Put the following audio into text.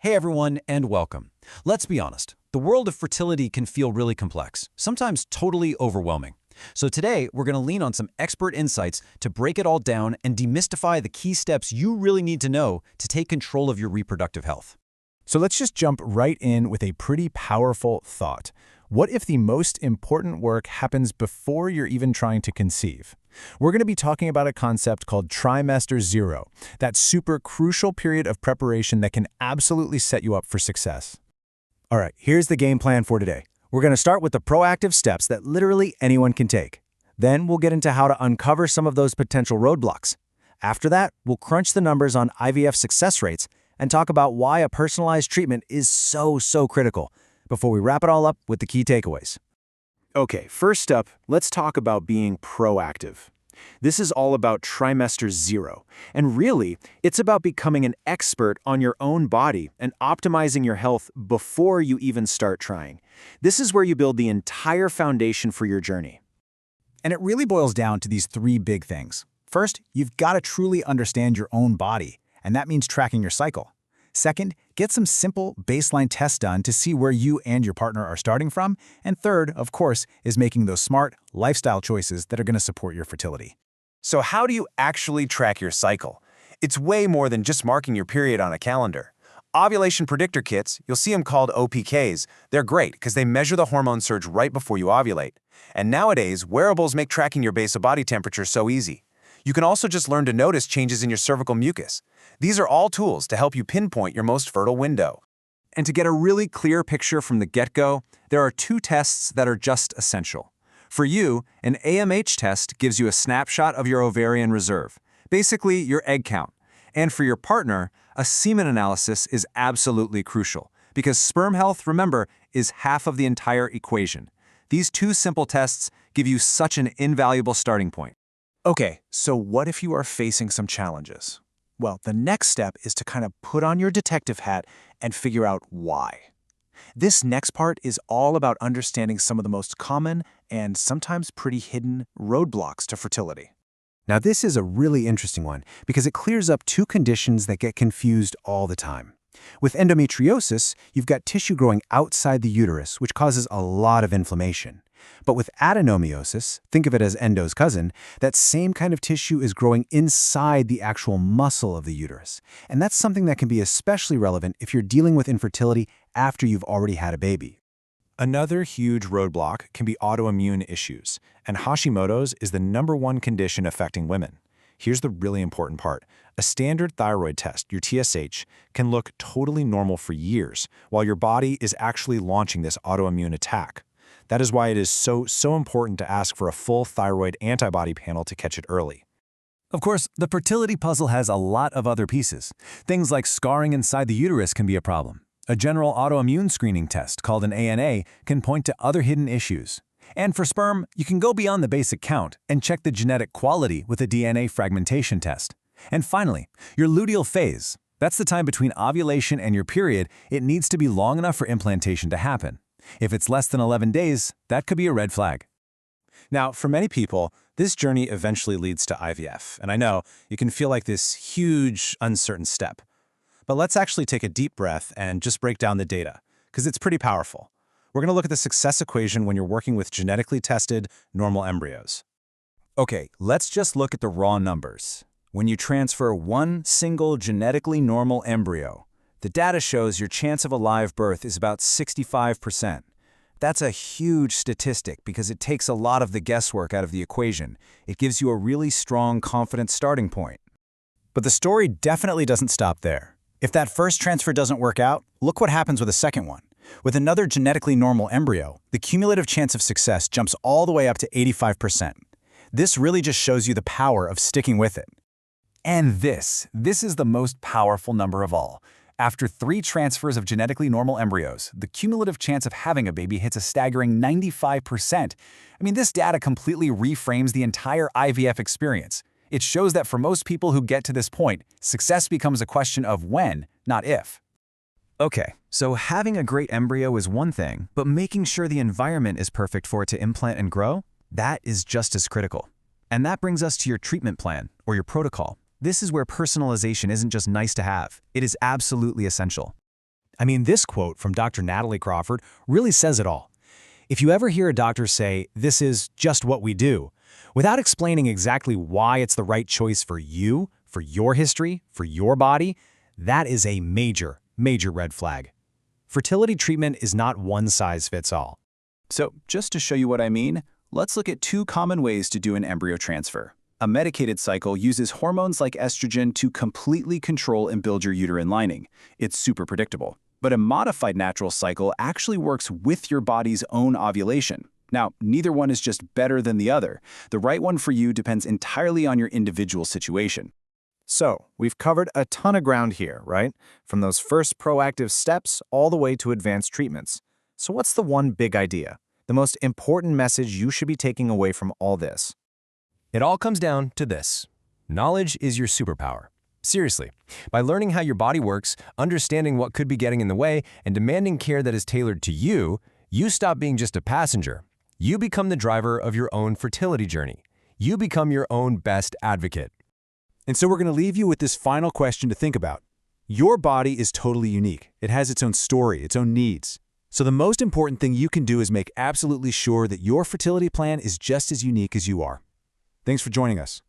Hey everyone, and welcome. Let's be honest, the world of fertility can feel really complex, sometimes totally overwhelming. So today, we're going to lean on some expert insights to break it all down and demystify the key steps you really need to know to take control of your reproductive health. So let's just jump right in with a pretty powerful thought. What if the most important work happens before you're even trying to conceive? We're going to be talking about a concept called trimester zero, that super crucial period of preparation that can absolutely set you up for success. All right, here's the game plan for today. We're going to start with the proactive steps that literally anyone can take. Then we'll get into how to uncover some of those potential roadblocks. After that, we'll crunch the numbers on IVF success rates and talk about why a personalized treatment is so critical, before we wrap it all up with the key takeaways. Okay, first up, let's talk about being proactive. This is all about trimester zero, and really, it's about becoming an expert on your own body and optimizing your health before you even start trying. This is where you build the entire foundation for your journey. And it really boils down to these three big things. First, you've got to truly understand your own body, and that means tracking your cycle. Second, get some simple baseline tests done to see where you and your partner are starting from. And third, of course, is making those smart lifestyle choices that are going to support your fertility. So how do you actually track your cycle? It's way more than just marking your period on a calendar. Ovulation predictor kits, you'll see them called OPKs, they're great because they measure the hormone surge right before you ovulate. And nowadays, wearables make tracking your basal body temperature so easy. You can also just learn to notice changes in your cervical mucus. These are all tools to help you pinpoint your most fertile window. And to get a really clear picture from the get-go, there are two tests that are just essential. For you, an AMH test gives you a snapshot of your ovarian reserve, basically your egg count. And for your partner, a semen analysis is absolutely crucial, because sperm health, remember, is half of the entire equation. These two simple tests give you such an invaluable starting point. Okay, so what if you are facing some challenges? Well, the next step is to kind of put on your detective hat and figure out why. This next part is all about understanding some of the most common and sometimes pretty hidden roadblocks to fertility. Now, this is a really interesting one because it clears up two conditions that get confused all the time. With endometriosis, you've got tissue growing outside the uterus, which causes a lot of inflammation. But with adenomyosis, think of it as endo's cousin, that same kind of tissue is growing inside the actual muscle of the uterus. And that's something that can be especially relevant if you're dealing with infertility after you've already had a baby. Another huge roadblock can be autoimmune issues, and Hashimoto's is the #1 condition affecting women. Here's the really important part. A standard thyroid test, your TSH, can look totally normal for years, while your body is actually launching this autoimmune attack. That is why it is so important to ask for a full thyroid antibody panel to catch it early. Of course, the fertility puzzle has a lot of other pieces. Things like scarring inside the uterus can be a problem. A general autoimmune screening test called an ANA can point to other hidden issues. And for sperm, you can go beyond the basic count and check the genetic quality with a DNA fragmentation test. And finally, your luteal phase. That's the time between ovulation and your period. It needs to be long enough for implantation to happen. If it's less than 11 days, that could be a red flag. Now, for many people, this journey eventually leads to IVF, and I know you can feel like this huge, uncertain step. But let's actually take a deep breath and just break down the data, because it's pretty powerful. We're going to look at the success equation when you're working with genetically tested, normal embryos. Okay, let's just look at the raw numbers. When you transfer one single genetically normal embryo, the data shows your chance of a live birth is about 65%. That's a huge statistic because it takes a lot of the guesswork out of the equation. It gives you a really strong, confident starting point. But the story definitely doesn't stop there. If that first transfer doesn't work out, look what happens with a second one. With another genetically normal embryo, the cumulative chance of success jumps all the way up to 85%. This really just shows you the power of sticking with it. And this is the most powerful number of all. After 3 transfers of genetically normal embryos, the cumulative chance of having a baby hits a staggering 95%. I mean, this data completely reframes the entire IVF experience. It shows that for most people who get to this point, success becomes a question of when, not if. Okay, so having a great embryo is one thing, but making sure the environment is perfect for it to implant and grow, that is just as critical. And that brings us to your treatment plan, or your protocol. This is where personalization isn't just nice to have, it is absolutely essential. I mean, this quote from Dr. Natalie Crawford really says it all. If you ever hear a doctor say, "This is just what we do," without explaining exactly why it's the right choice for you, for your history, for your body, that is a major, major red flag. Fertility treatment is not one size fits all. So, just to show you what I mean, let's look at 2 common ways to do an embryo transfer. A medicated cycle uses hormones like estrogen to completely control and build your uterine lining. It's super predictable. But a modified natural cycle actually works with your body's own ovulation. Now, neither one is just better than the other. The right one for you depends entirely on your individual situation. So, we've covered a ton of ground here, right? From those first proactive steps all the way to advanced treatments. So what's the one big idea? The most important message you should be taking away from all this? It all comes down to this. Knowledge is your superpower. Seriously, by learning how your body works, understanding what could be getting in the way, and demanding care that is tailored to you, you stop being just a passenger. You become the driver of your own fertility journey. You become your own best advocate. And so we're going to leave you with this final question to think about. Your body is totally unique. It has its own story, its own needs. So the most important thing you can do is make absolutely sure that your fertility plan is just as unique as you are. Thanks for joining us.